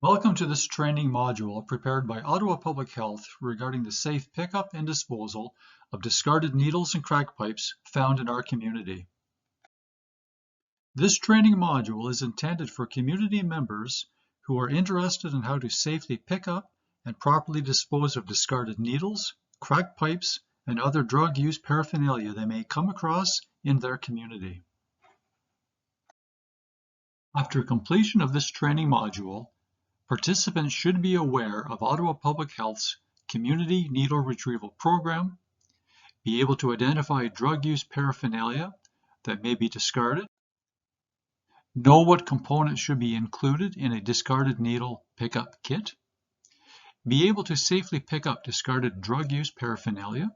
Welcome to this training module prepared by Ottawa Public Health regarding the safe pickup and disposal of discarded needles and crack pipes found in our community. This training module is intended for community members who are interested in how to safely pick up and properly dispose of discarded needles, crack pipes, and other drug use paraphernalia they may come across in their community. After completion of this training module, participants should be aware of Ottawa Public Health's Community Needle Retrieval Program, be able to identify drug use paraphernalia that may be discarded, know what components should be included in a discarded needle pickup kit, be able to safely pick up discarded drug use paraphernalia,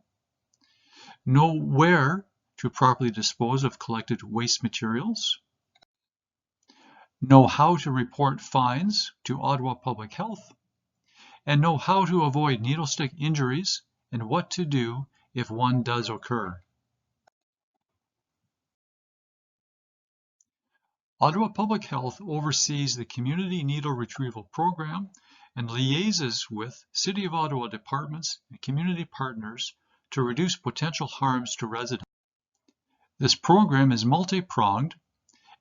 know where to properly dispose of collected waste materials, know how to report fines to Ottawa Public Health, and know how to avoid needle stick injuries and what to do if one does occur. Ottawa Public Health oversees the Community Needle Retrieval Program and liaises with City of Ottawa departments and community partners to reduce potential harms to residents. This program is multi-pronged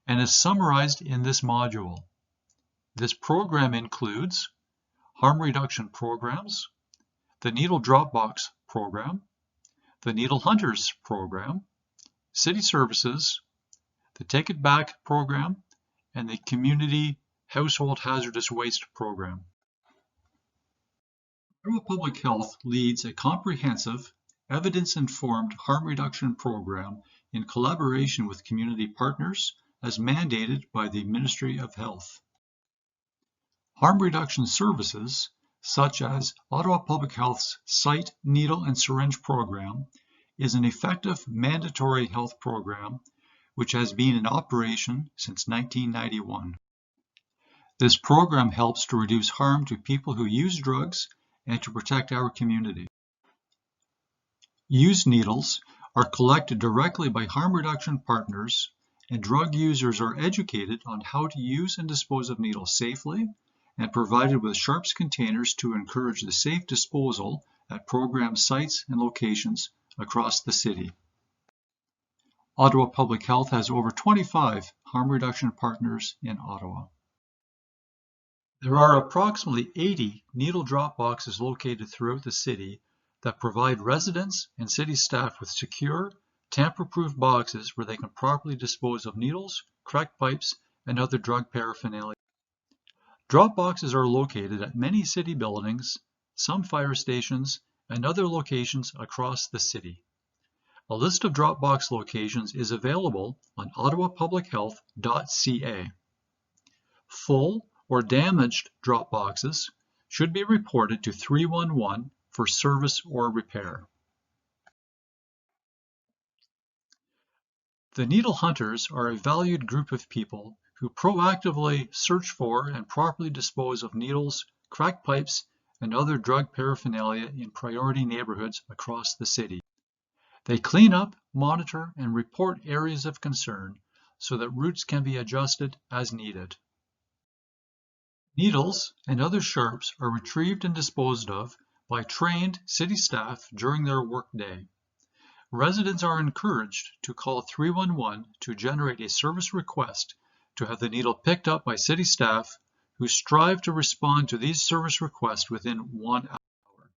and is summarized in this module. This program includes harm reduction programs, the Needle Dropbox program, the Needle Hunters program, city services, the Take It Back program, and the Community Household Hazardous Waste program. Ottawa Public Health leads a comprehensive, evidence-informed harm reduction program in collaboration with community partners as mandated by the Ministry of Health. Harm reduction services, such as Ottawa Public Health's Site Needle and Syringe program, is an effective mandatory health program which has been in operation since 1991. This program helps to reduce harm to people who use drugs and to protect our community. Used needles are collected directly by harm reduction partners, and drug users are educated on how to use and dispose of needles safely and provided with sharps containers to encourage the safe disposal at program sites and locations across the city. Ottawa Public Health has over 25 harm reduction partners in Ottawa. There are approximately 80 needle drop boxes located throughout the city that provide residents and city staff with secure, tamper-proof boxes where they can properly dispose of needles, crack pipes, and other drug paraphernalia. Drop boxes are located at many city buildings, some fire stations, and other locations across the city. A list of drop box locations is available on ottawapublichealth.ca. Full or damaged drop boxes should be reported to 311 for service or repair. The Needle Hunters are a valued group of people who proactively search for and properly dispose of needles, crack pipes, and other drug paraphernalia in priority neighborhoods across the city. They clean up, monitor, and report areas of concern so that routes can be adjusted as needed. Needles and other sharps are retrieved and disposed of by trained city staff during their workday. Residents are encouraged to call 311 to generate a service request to have the needle picked up by city staff who strive to respond to these service requests within 1 hour.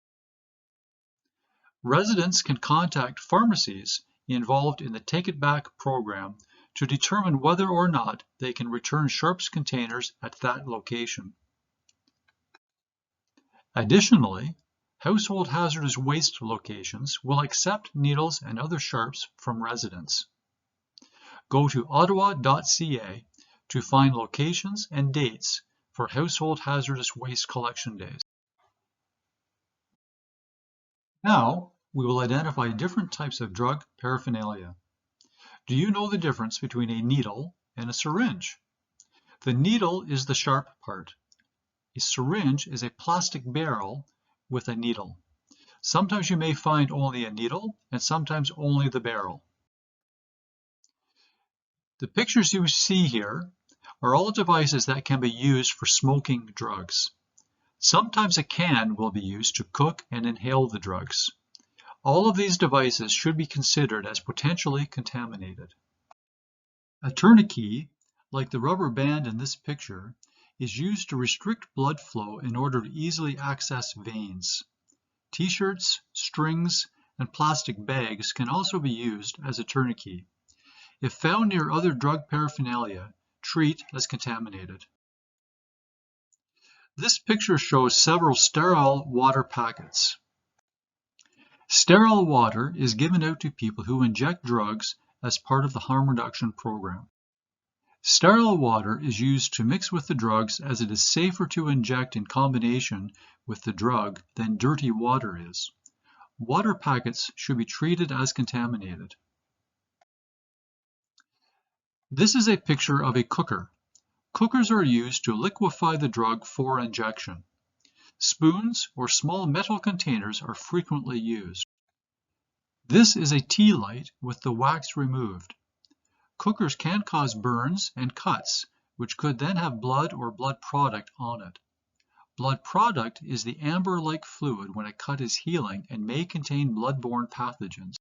Residents can contact pharmacies involved in the Take It Back program to determine whether or not they can return sharps containers at that location. Additionally, household hazardous waste locations will accept needles and other sharps from residents. Go to ottawa.ca to find locations and dates for household hazardous waste collection days. Now, we will identify different types of drug paraphernalia. Do you know the difference between a needle and a syringe? The needle is the sharp part. A syringe is a plastic barrel with a needle. Sometimes you may find only a needle and sometimes only the barrel. The pictures you see here are all devices that can be used for smoking drugs. Sometimes a can will be used to cook and inhale the drugs. All of these devices should be considered as potentially contaminated. A tourniquet, like the rubber band in this picture, is used to restrict blood flow in order to easily access veins. T-shirts, strings, and plastic bags can also be used as a tourniquet. If found near other drug paraphernalia, treat as contaminated. This picture shows several sterile water packets. Sterile water is given out to people who inject drugs as part of the harm reduction program. Sterile water is used to mix with the drugs as it is safer to inject in combination with the drug than dirty water is. Water packets should be treated as contaminated. This is a picture of a cooker. Cookers are used to liquefy the drug for injection. Spoons or small metal containers are frequently used. This is a tea light with the wax removed. Cookers can cause burns and cuts, which could then have blood or blood product on it. Blood product is the amber-like fluid when a cut is healing and may contain blood-borne pathogens.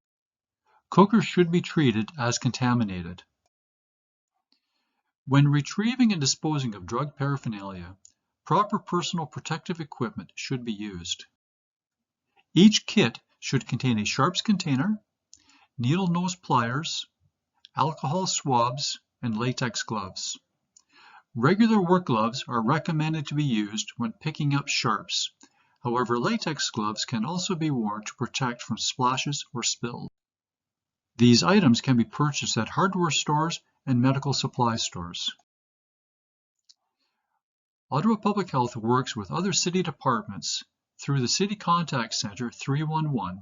Cookers should be treated as contaminated. When retrieving and disposing of drug paraphernalia, proper personal protective equipment should be used. Each kit should contain a sharps container, needle nose pliers, alcohol swabs, and latex gloves. Regular work gloves are recommended to be used when picking up sharps. However, latex gloves can also be worn to protect from splashes or spills. These items can be purchased at hardware stores and medical supply stores. Ottawa Public Health works with other city departments through the City Contact Centre 311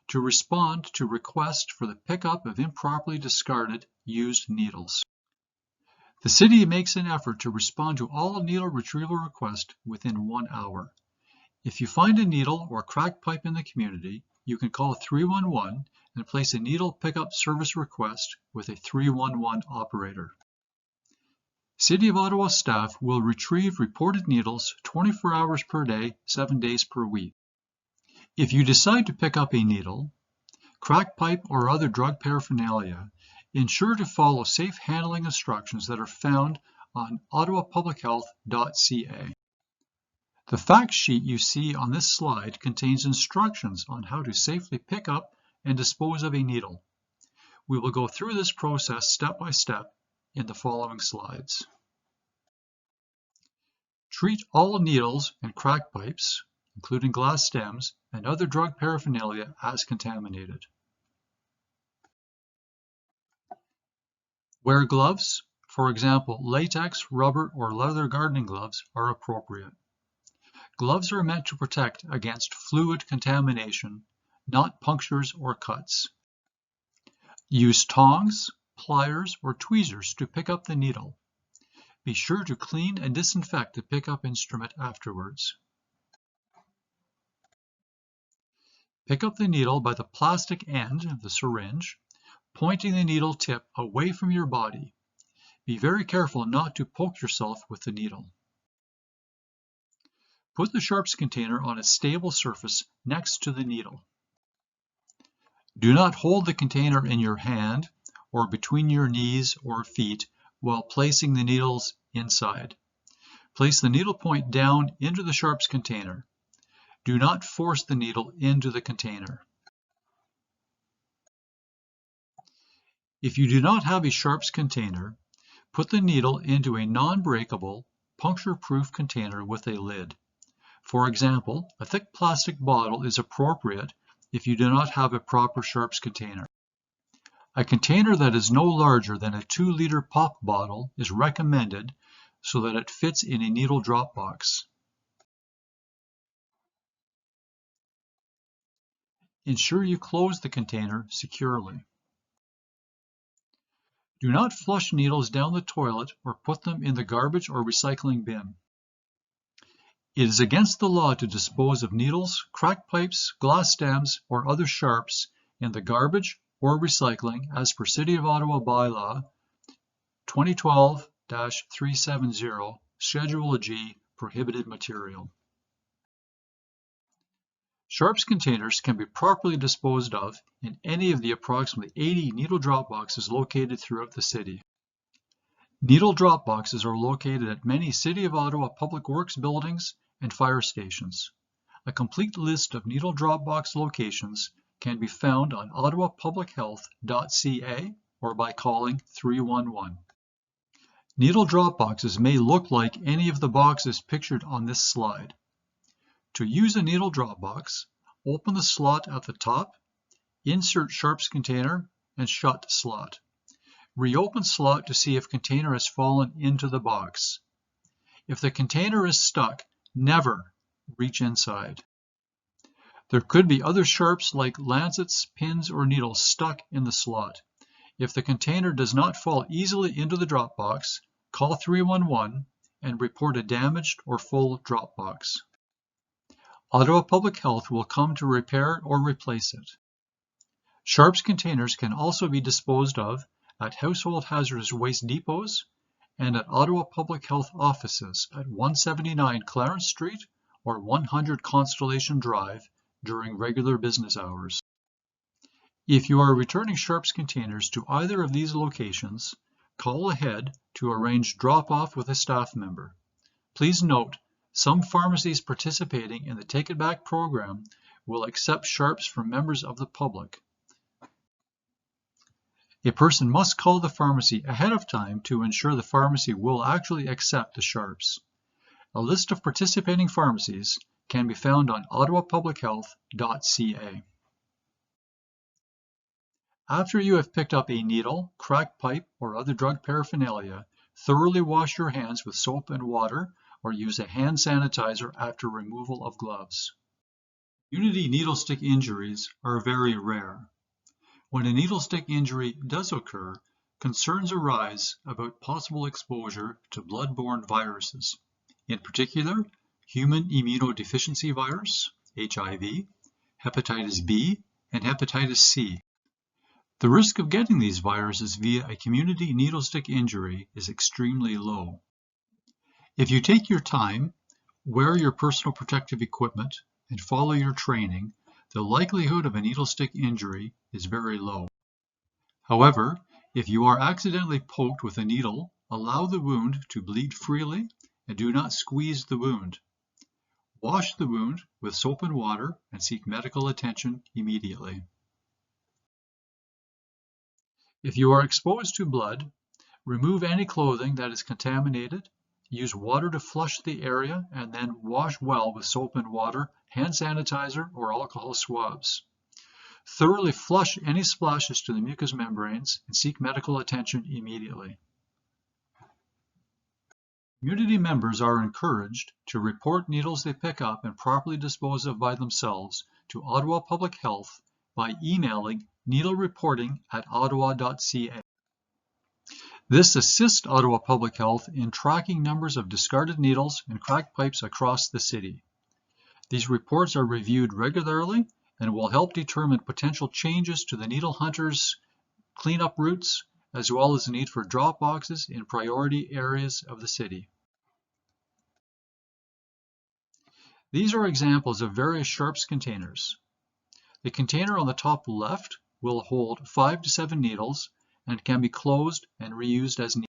to respond to requests for the pickup of improperly discarded used needles. The city makes an effort to respond to all needle retrieval requests within 1 hour. If you find a needle or crack pipe in the community, you can call 311 and place a needle pickup service request with a 311 operator. City of Ottawa staff will retrieve reported needles 24 hours per day, 7 days per week. If you decide to pick up a needle, crack pipe, or other drug paraphernalia, ensure to follow safe handling instructions that are found on ottawapublichealth.ca. The fact sheet you see on this slide contains instructions on how to safely pick up and dispose of a needle. We will go through this process step by step in the following slides. Treat all needles and crack pipes, including glass stems, and other drug paraphernalia as contaminated. Wear gloves, for example, latex, rubber, or leather gardening gloves are appropriate. Gloves are meant to protect against fluid contamination, not punctures or cuts. Use tongs, pliers, or tweezers to pick up the needle. Be sure to clean and disinfect the pickup instrument afterwards. Pick up the needle by the plastic end of the syringe, pointing the needle tip away from your body. Be very careful not to poke yourself with the needle. Put the sharps container on a stable surface next to the needle. Do not hold the container in your hand or between your knees or feet while placing the needles inside. Place the needle point down into the sharps container. Do not force the needle into the container. If you do not have a sharps container, put the needle into a non-breakable, puncture-proof container with a lid. For example, a thick plastic bottle is appropriate if you do not have a proper sharps container. A container that is no larger than a 2-liter pop bottle is recommended so that it fits in a needle drop box. Ensure you close the container securely. Do not flush needles down the toilet or put them in the garbage or recycling bin. It is against the law to dispose of needles, crack pipes, glass stems, or other sharps in the garbage or recycling as per City of Ottawa Bylaw 2012 1-370, Schedule G, Prohibited Material. Sharps containers can be properly disposed of in any of the approximately 80 needle drop boxes located throughout the city. Needle drop boxes are located at many City of Ottawa Public Works buildings and fire stations. A complete list of needle drop box locations can be found on ottawapublichealth.ca or by calling 311. Needle drop boxes may look like any of the boxes pictured on this slide. To use a needle drop box, open the slot at the top, insert Sharps container, and shut slot. Reopen slot to see if container has fallen into the box. If the container is stuck, never reach inside. There could be other sharps like lancets, pins, or needles stuck in the slot. If the container does not fall easily into the drop box, call 311 and report a damaged or full drop box. Ottawa Public Health will come to repair or replace it. Sharps containers can also be disposed of at Household Hazardous Waste depots and at Ottawa Public Health offices at 179 Clarence Street or 100 Constellation Drive during regular business hours. If you are returning Sharps containers to either of these locations, call ahead to arrange drop-off with a staff member. Please note, some pharmacies participating in the Take It Back program will accept Sharps from members of the public. A person must call the pharmacy ahead of time to ensure the pharmacy will actually accept the Sharps. A list of participating pharmacies can be found on ottawapublichealth.ca. After you have picked up a needle, cracked pipe, or other drug paraphernalia, thoroughly wash your hands with soap and water or use a hand sanitizer after removal of gloves. Community needle stick injuries are very rare. When a needle stick injury does occur, concerns arise about possible exposure to blood-borne viruses, in particular, human immunodeficiency virus, HIV, hepatitis B, and hepatitis C. The risk of getting these viruses via a community needle stick injury is extremely low. If you take your time, wear your personal protective equipment, and follow your training, the likelihood of a needle stick injury is very low. However, if you are accidentally poked with a needle, allow the wound to bleed freely and do not squeeze the wound. Wash the wound with soap and water and seek medical attention immediately. If you are exposed to blood, remove any clothing that is contaminated, use water to flush the area, and then wash well with soap and water, hand sanitizer, or alcohol swabs. Thoroughly flush any splashes to the mucous membranes and seek medical attention immediately. Community members are encouraged to report needles they pick up and properly dispose of by themselves to Ottawa Public Health by emailing needlereporting@ottawa.ca. This assists Ottawa Public Health in tracking numbers of discarded needles and cracked pipes across the city. These reports are reviewed regularly and will help determine potential changes to the needle hunters' cleanup routes, as well as the need for drop boxes in priority areas of the city. These are examples of various Sharps containers. The container on the top left will hold 5 to 7 needles and can be closed and reused as needed.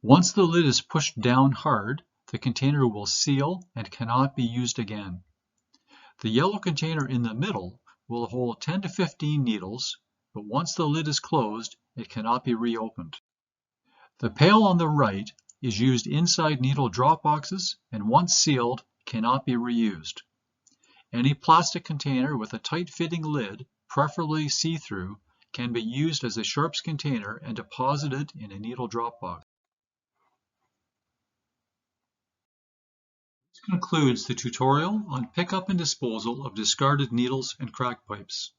Once the lid is pushed down hard, the container will seal and cannot be used again. The yellow container in the middle will hold 10 to 15 needles, but once the lid is closed, it cannot be reopened. The pail on the right is used inside needle drop boxes and once sealed, cannot be reused. Any plastic container with a tight-fitting lid, preferably see-through, can be used as a Sharps container and deposited in a needle drop box. This concludes the tutorial on pickup and disposal of discarded needles and crack pipes.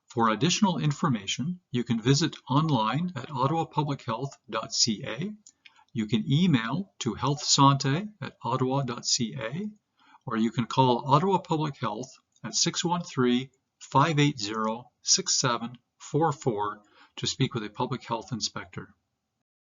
For additional information, you can visit online at ottawapublichealth.ca. You can email to healthsante@ottawa.ca, or you can call Ottawa Public Health at 613-580-6744 to speak with a public health inspector.